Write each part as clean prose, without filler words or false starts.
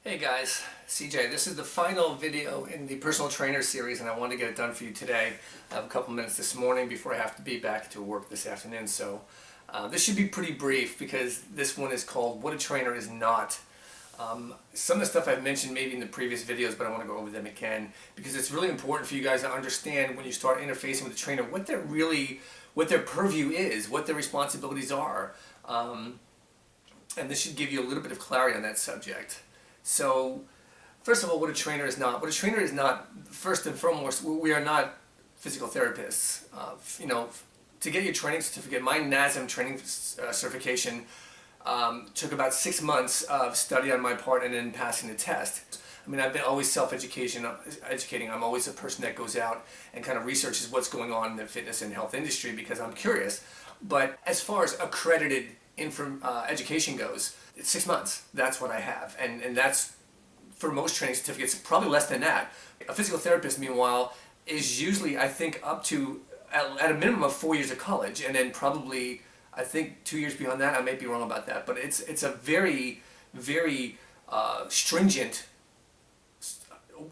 Hey guys, CJ. This is the final video in the personal trainer series and I want to get it done for you today. I have a couple minutes this morning before I have to be back to work this afternoon, so this should be pretty brief because this one is called What a Trainer Is Not. Some of the stuff I've mentioned maybe in the previous videos, but I want to go over them again because it's really important for you guys to understand when you start interfacing with the trainer what their purview is, what their responsibilities are, and this should give you a little bit of clarity on that subject. So, first of all, what a trainer is not. What a trainer is not, first and foremost, we are not physical therapists. To get your training certificate, my NASM training certification took about 6 months of study on my part and then passing the test. I mean, I've been always educating. I'm always a person that goes out and kind of researches what's going on in the fitness and health industry because I'm curious. But as far as accredited education goes, it's 6 months. That's what I have, and that's for most training certificates, probably less than that. A physical therapist, meanwhile, is usually, I think, up to at a minimum of 4 years of college, and then probably, I think, 2 years beyond that. I may be wrong about that, but it's a very, very stringent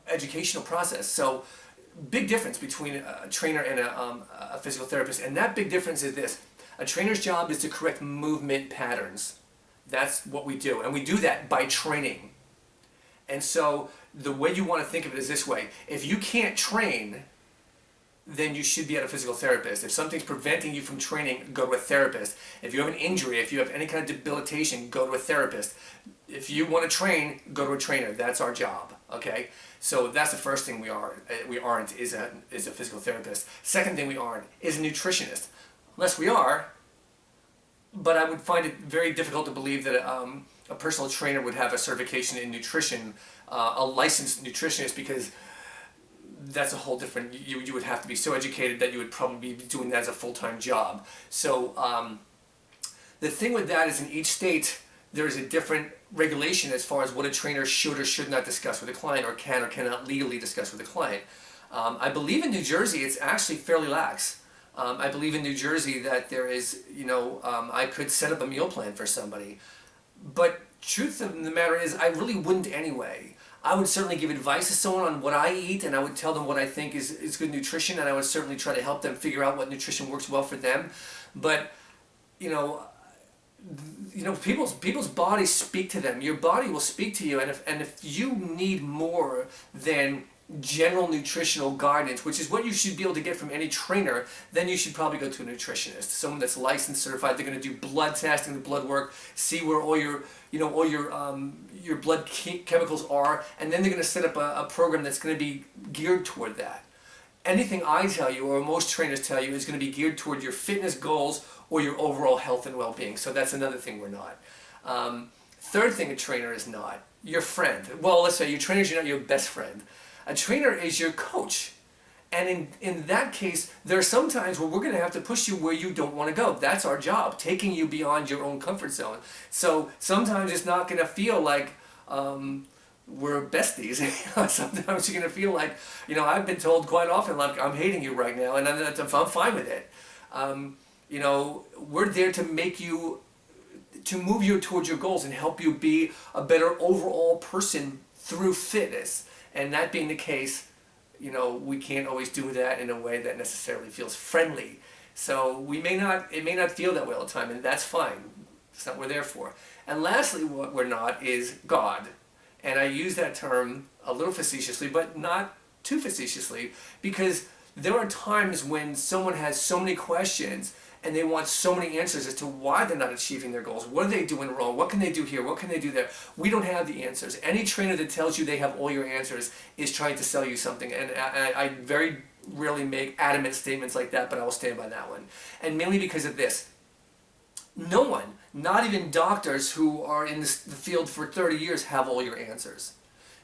educational process. So, big difference between a trainer and a physical therapist, and that big difference is this. A trainer's job is to correct movement patterns. That's what we do, and we do that by training. And so the way you want to think of it is this way. If you can't train, then you should be at a physical therapist. If something's preventing you from training, go to a therapist. If you have an injury, if you have any kind of debilitation, go to a therapist. If you want to train, go to a trainer. That's our job, okay? So that's the first thing we aren't is a physical therapist. Second thing we aren't is a nutritionist. Unless we are, but I would find it very difficult to believe that a personal trainer would have a certification in nutrition, a licensed nutritionist, because that's a whole different, you would have to be so educated that you would probably be doing that as a full-time job. So the thing with that is in each state there is a different regulation as far as what a trainer should or should not discuss with a client, or can or cannot legally discuss with a client. I believe in New Jersey it's actually fairly lax. I believe in New Jersey that there is, I could set up a meal plan for somebody. But truth of the matter is, I really wouldn't anyway. I would certainly give advice to someone on what I eat, and I would tell them what I think is good nutrition, and I would certainly try to help them figure out what nutrition works well for them. But, people's bodies speak to them. Your body will speak to you, and if you need more than general nutritional guidance, which is what you should be able to get from any trainer, then you should probably go to a nutritionist, someone that's licensed, certified. They're going to do blood testing, the blood work, see where all your blood chemicals are, and then they're going to set up a program that's going to be geared toward that. Anything I tell you, or most trainers tell you, is going to be geared toward your fitness goals or your overall health and well-being. So that's another thing we're not. Third thing a trainer is not, your friend. Well, let's say your trainer is not your best friend. A trainer is your coach. And in that case, there are some times where we're going to have to push you where you don't want to go. That's our job, taking you beyond your own comfort zone. So sometimes it's not going to feel like we're besties. Sometimes you're going to feel like, I've been told quite often, like, I'm hating you right now, and I'm fine with it. We're there to make you, to move you towards your goals and help you be a better overall person through fitness. And that being the case, we can't always do that in a way that necessarily feels friendly. So it may not feel that way all the time, and that's fine. It's not what we're there for. And lastly, what we're not is God. And I use that term a little facetiously, but not too facetiously, because there are times when someone has so many questions and they want so many answers as to why they're not achieving their goals. What are they doing wrong? What can they do here? What can they do there? We don't have the answers. Any trainer that tells you they have all your answers is trying to sell you something. And I very rarely make adamant statements like that, but I will stand by that one. And mainly because of this. No one, not even doctors who are in the field for 30 years, have all your answers.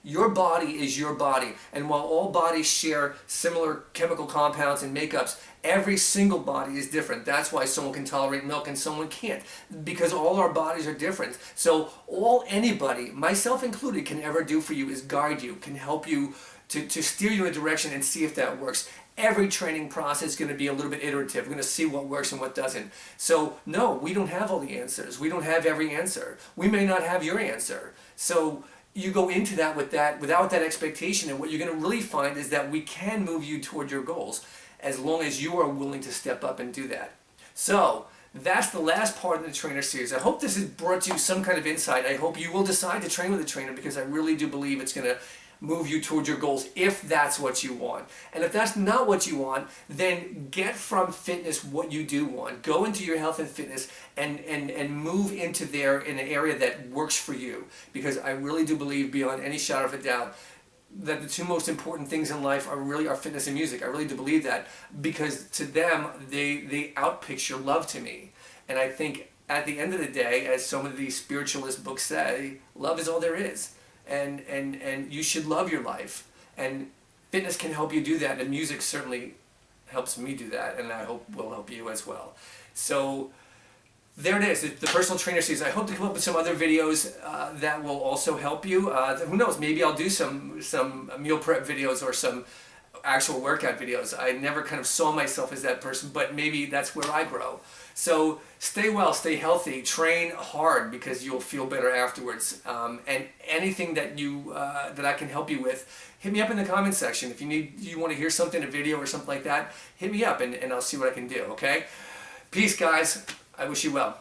Your body is your body, and while all bodies share similar chemical compounds and makeups, every single body is different. That's why someone can tolerate milk and someone can't, because all our bodies are different. So all anybody, myself included, can ever do for you is guide you, can help you to steer you in a direction and see if that works. Every training process is going to be a little bit iterative. We're going to see what works and what doesn't. So no, we don't have all the answers. We don't have every answer. We may not have your answer. So you go into that without that expectation, and what you're going to really find is that we can move you toward your goals as long as you are willing to step up and do that. So that's the last part of the trainer series. I hope this has brought you some kind of insight. I hope you will decide to train with a trainer, because I really do believe it's going to move you towards your goals if that's what you want. And if that's not what you want, then get from fitness what you do want. Go into your health and fitness and move into there in an area that works for you. Because I really do believe, beyond any shadow of a doubt, that the two most important things in life are really our fitness and music. I really do believe that, because to them, they outpicture love to me. And I think at the end of the day, as so many of these spiritualist books say, love is all there is. And you should love your life. And fitness can help you do that, and music certainly helps me do that, and I hope will help you as well. So there it is, the personal trainer series. I hope to come up with some other videos that will also help you. Who knows, maybe I'll do some meal prep videos or some actual workout videos. I never kind of saw myself as that person, but maybe that's where I grow. So stay well, stay healthy, train hard, because you'll feel better afterwards. And anything that that I can help you with, hit me up in the comment section. If you want to hear something, a video or something like that, hit me up and I'll see what I can do, okay? Peace, guys. I wish you well.